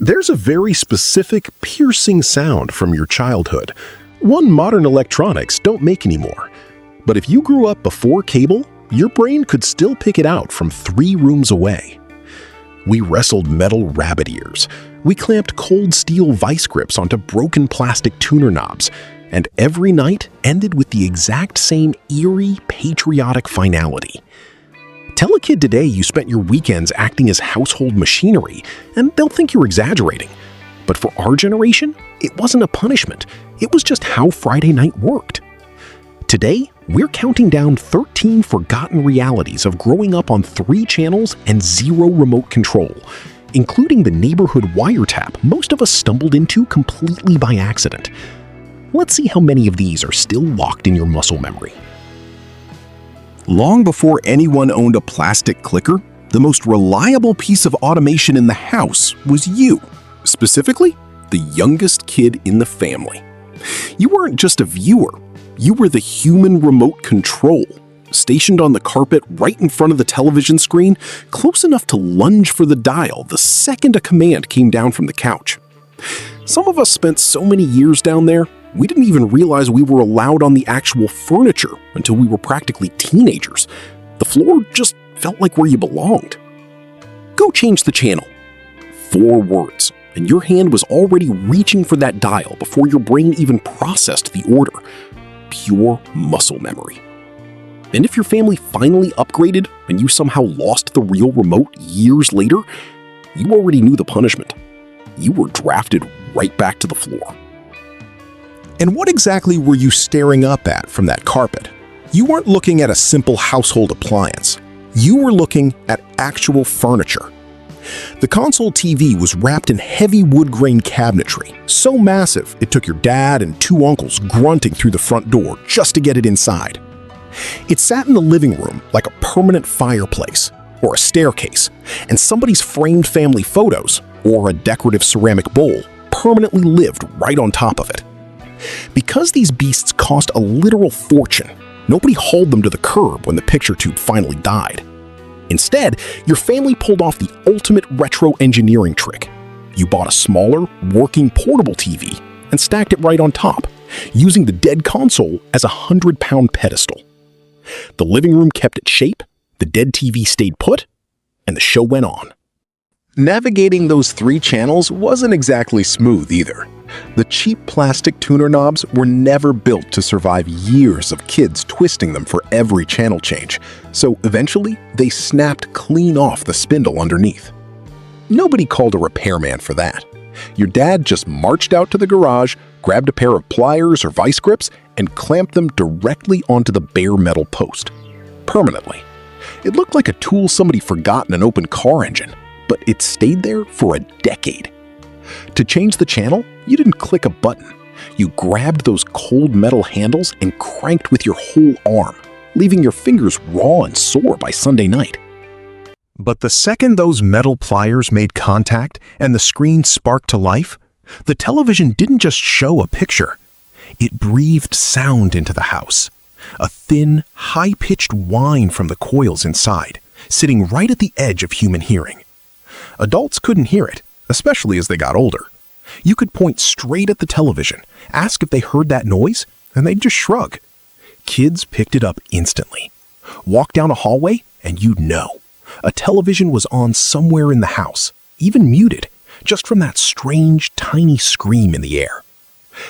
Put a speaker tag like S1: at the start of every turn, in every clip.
S1: There's a very specific, piercing sound from your childhood, one modern electronics don't make anymore. But if you grew up before cable, your brain could still pick it out from 3 rooms away. We wrestled metal rabbit ears. We clamped cold steel vice grips onto broken plastic tuner knobs, and every night ended with the exact same eerie, patriotic finality. Tell a kid today you spent your weekends acting as household machinery, and they'll think you're exaggerating. But for our generation, it wasn't a punishment. It was just how Friday night worked. Today, we're counting down 13 forgotten realities of growing up on 3 channels and 0 remote control, including the neighborhood wiretap most of us stumbled into completely by accident. Let's see how many of these are still locked in your muscle memory.
S2: Long before anyone owned a plastic clicker, the most reliable piece of automation in the house was you. Specifically, the youngest kid in the family. You weren't just a viewer. You were the human remote control, stationed on the carpet right in front of the television screen, close enough to lunge for the dial the second a command came down from the couch. Some of us spent so many years down there, we didn't even realize we were allowed on the actual furniture until we were practically teenagers. The floor just felt like where you belonged. Go change the channel. 4 words, and your hand was already reaching for that dial before your brain even processed the order. Pure muscle memory. And if your family finally upgraded and you somehow lost the real remote years later, you already knew the punishment. You were drafted right back to the floor.
S1: And what exactly were you staring up at from that carpet? You weren't looking at a simple household appliance. You were looking at actual furniture. The console TV was wrapped in heavy wood grain cabinetry, so massive it took your dad and 2 uncles grunting through the front door just to get it inside. It sat in the living room like a permanent fireplace or a staircase, and somebody's framed family photos or a decorative ceramic bowl permanently lived right on top of it. Because these beasts cost a literal fortune, nobody hauled them to the curb when the picture tube finally died. Instead, your family pulled off the ultimate retro engineering trick. You bought a smaller, working portable TV and stacked it right on top, using the dead console as a 100-pound pedestal. The living room kept its shape, the dead TV stayed put, and the show went on. Navigating those 3 channels wasn't exactly smooth either. The cheap plastic tuner knobs were never built to survive years of kids twisting them for every channel change, so eventually they snapped clean off the spindle underneath. Nobody called a repairman for that. Your dad just marched out to the garage, grabbed a pair of pliers or vice grips, and clamped them directly onto the bare metal post. Permanently. It looked like a tool somebody forgot in an open car engine, but it stayed there for a decade. To change the channel, you didn't click a button. You grabbed those cold metal handles and cranked with your whole arm, leaving your fingers raw and sore by Sunday night. But the second those metal pliers made contact and the screen sparked to life, the television didn't just show a picture. It breathed sound into the house. A thin, high-pitched whine from the coils inside, sitting right at the edge of human hearing. Adults couldn't hear it, especially as they got older. You could point straight at the television, ask if they heard that noise, and they'd just shrug. Kids picked it up instantly. Walk down a hallway, and you'd know. A television was on somewhere in the house, even muted, just from that strange, tiny scream in the air.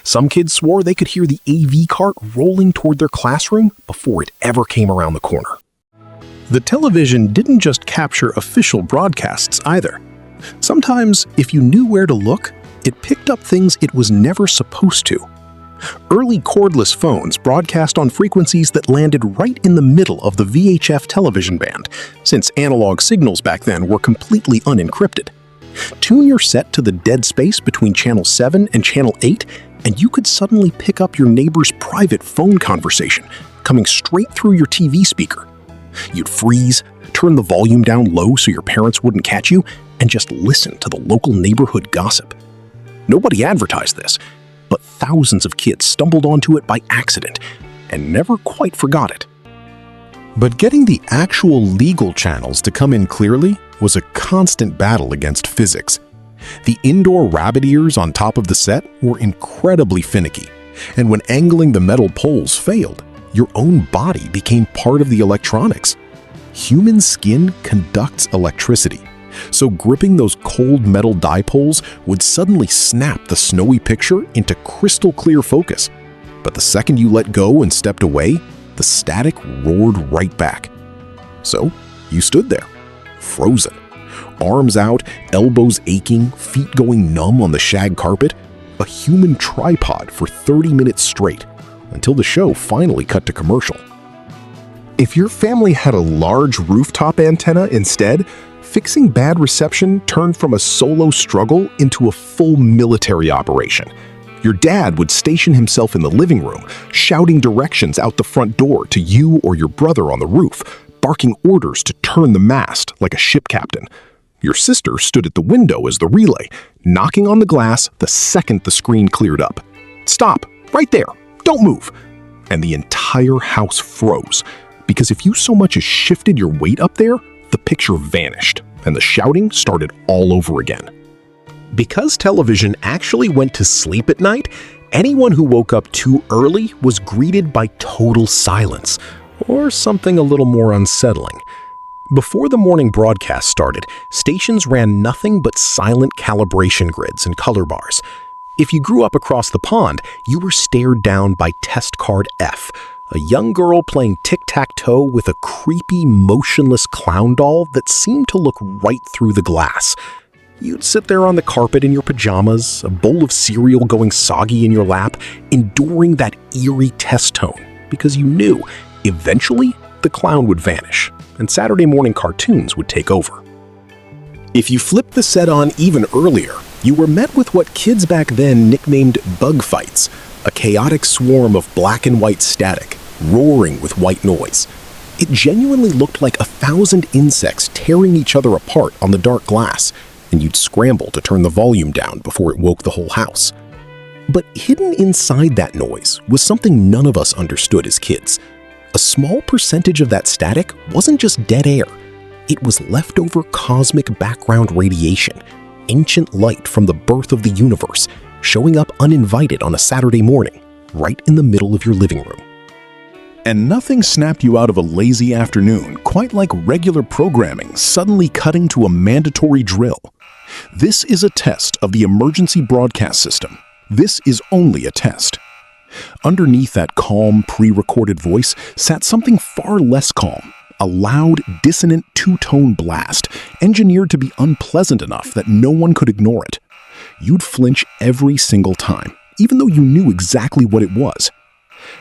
S1: Some kids swore they could hear the AV cart rolling toward their classroom before it ever came around the corner. The television didn't just capture official broadcasts either. Sometimes, if you knew where to look, it picked up things it was never supposed to. Early cordless phones broadcast on frequencies that landed right in the middle of the VHF television band, since analog signals back then were completely unencrypted. Tune your set to the dead space between channel 7 and channel 8, and you could suddenly pick up your neighbor's private phone conversation, coming straight through your TV speaker. You'd freeze, turn the volume down low so your parents wouldn't catch you, and just listen to the local neighborhood gossip. Nobody advertised this, but thousands of kids stumbled onto it by accident and never quite forgot it. But getting the actual legal channels to come in clearly was a constant battle against physics. The indoor rabbit ears on top of the set were incredibly finicky, and when angling the metal poles failed, your own body became part of the electronics. Human skin conducts electricity, so gripping those cold metal dipoles would suddenly snap the snowy picture into crystal clear focus. But the second you let go and stepped away, the static roared right back. So you stood there, frozen, arms out, elbows aching, feet going numb on the shag carpet, a human tripod for 30 minutes straight, until the show finally cut to commercial. If your family had a large rooftop antenna instead, fixing bad reception turned from a solo struggle into a full military operation. Your dad would station himself in the living room, shouting directions out the front door to you or your brother on the roof, barking orders to turn the mast like a ship captain. Your sister stood at the window as the relay, knocking on the glass the second the screen cleared up. "Stop! Right there! Don't move!" And the entire house froze, because if you so much as shifted your weight up there, the picture vanished, and the shouting started all over again. Because television actually went to sleep at night, anyone who woke up too early was greeted by total silence, or something a little more unsettling. Before the morning broadcast started, stations ran nothing but silent calibration grids and color bars. If you grew up across the pond, you were stared down by Test Card F, a young girl playing tic-tac-toe with a creepy, motionless clown doll that seemed to look right through the glass. You'd sit there on the carpet in your pajamas, a bowl of cereal going soggy in your lap, enduring that eerie test tone, because you knew, eventually, the clown would vanish, and Saturday morning cartoons would take over. If you flipped the set on even earlier, you were met with what kids back then nicknamed bug fights, a chaotic swarm of black and white static, roaring with white noise. It genuinely looked like 1,000 insects tearing each other apart on the dark glass, and you'd scramble to turn the volume down before it woke the whole house. But hidden inside that noise was something none of us understood as kids. A small percentage of that static wasn't just dead air. It was leftover cosmic background radiation, ancient light from the birth of the universe, showing up uninvited on a Saturday morning, right in the middle of your living room.
S2: And nothing snapped you out of a lazy afternoon quite like regular programming suddenly cutting to a mandatory drill. This is a test of the emergency broadcast system. This is only a test. Underneath that calm, pre-recorded voice sat something far less calm, a loud, dissonant two-tone blast, engineered to be unpleasant enough that no one could ignore it. You'd flinch every single time, even though you knew exactly what it was.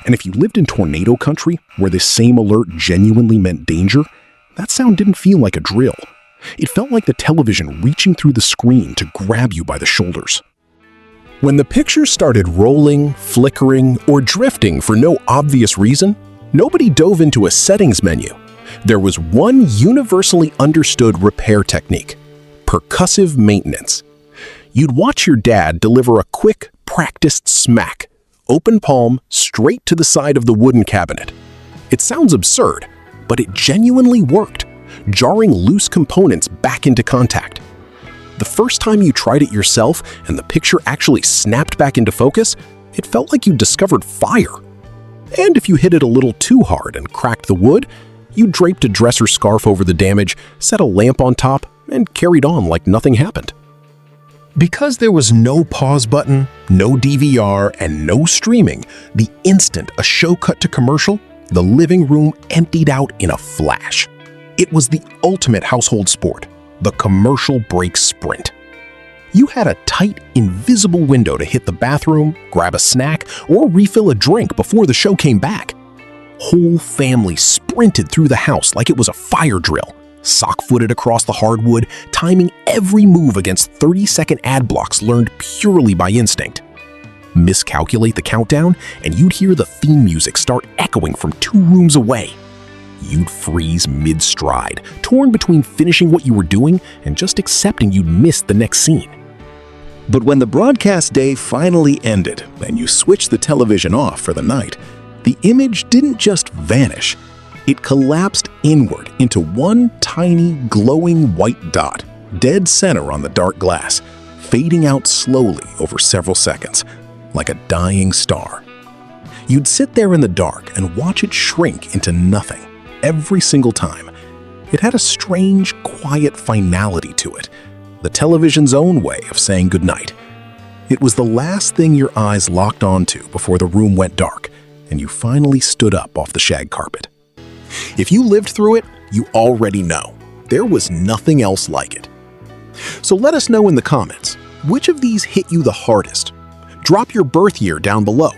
S2: And if you lived in tornado country, where this same alert genuinely meant danger, that sound didn't feel like a drill. It felt like the television reaching through the screen to grab you by the shoulders. When the picture started rolling, flickering, or drifting for no obvious reason, nobody dove into a settings menu. There was one universally understood repair technique: percussive maintenance. You'd watch your dad deliver a quick, practiced smack, open palm, straight to the side of the wooden cabinet. It sounds absurd, but it genuinely worked, jarring loose components back into contact. The first time you tried it yourself and the picture actually snapped back into focus, it felt like you discovered fire. And if you hit it a little too hard and cracked the wood, you draped a dresser scarf over the damage, set a lamp on top, and carried on like nothing happened. Because there was no pause button, no DVR, and no streaming, the instant a show cut to commercial, the living room emptied out in a flash. It was the ultimate household sport, the commercial break sprint. You had a tight, invisible window to hit the bathroom, grab a snack, or refill a drink before the show came back. Whole families sprinted through the house like it was a fire drill, sock-footed across the hardwood, timing every move against 30-second ad blocks learned purely by instinct. Miscalculate the countdown, and you'd hear the theme music start echoing from 2 rooms away. You'd freeze mid-stride, torn between finishing what you were doing and just accepting you'd missed the next scene. But when the broadcast day finally ended and you switched the television off for the night, the image didn't just vanish. It collapsed inward into one tiny, glowing white dot, dead center on the dark glass,
S1: fading out slowly over several seconds, like a dying star. You'd sit there in the dark and watch it shrink into nothing every single time. It had a strange, quiet finality to it, the television's own way of saying goodnight. It was the last thing your eyes locked onto before the room went dark and you finally stood up off the shag carpet. If you lived through it, you already know. There was nothing else like it. So let us know in the comments, which of these hit you the hardest? Drop your birth year down below.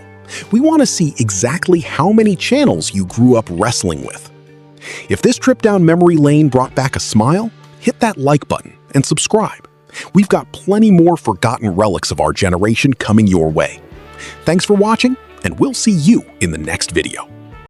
S1: We want to see exactly how many channels you grew up wrestling with. If this trip down memory lane brought back a smile, hit that like button and subscribe. We've got plenty more forgotten relics of our generation coming your way. Thanks for watching, and we'll see you in the next video.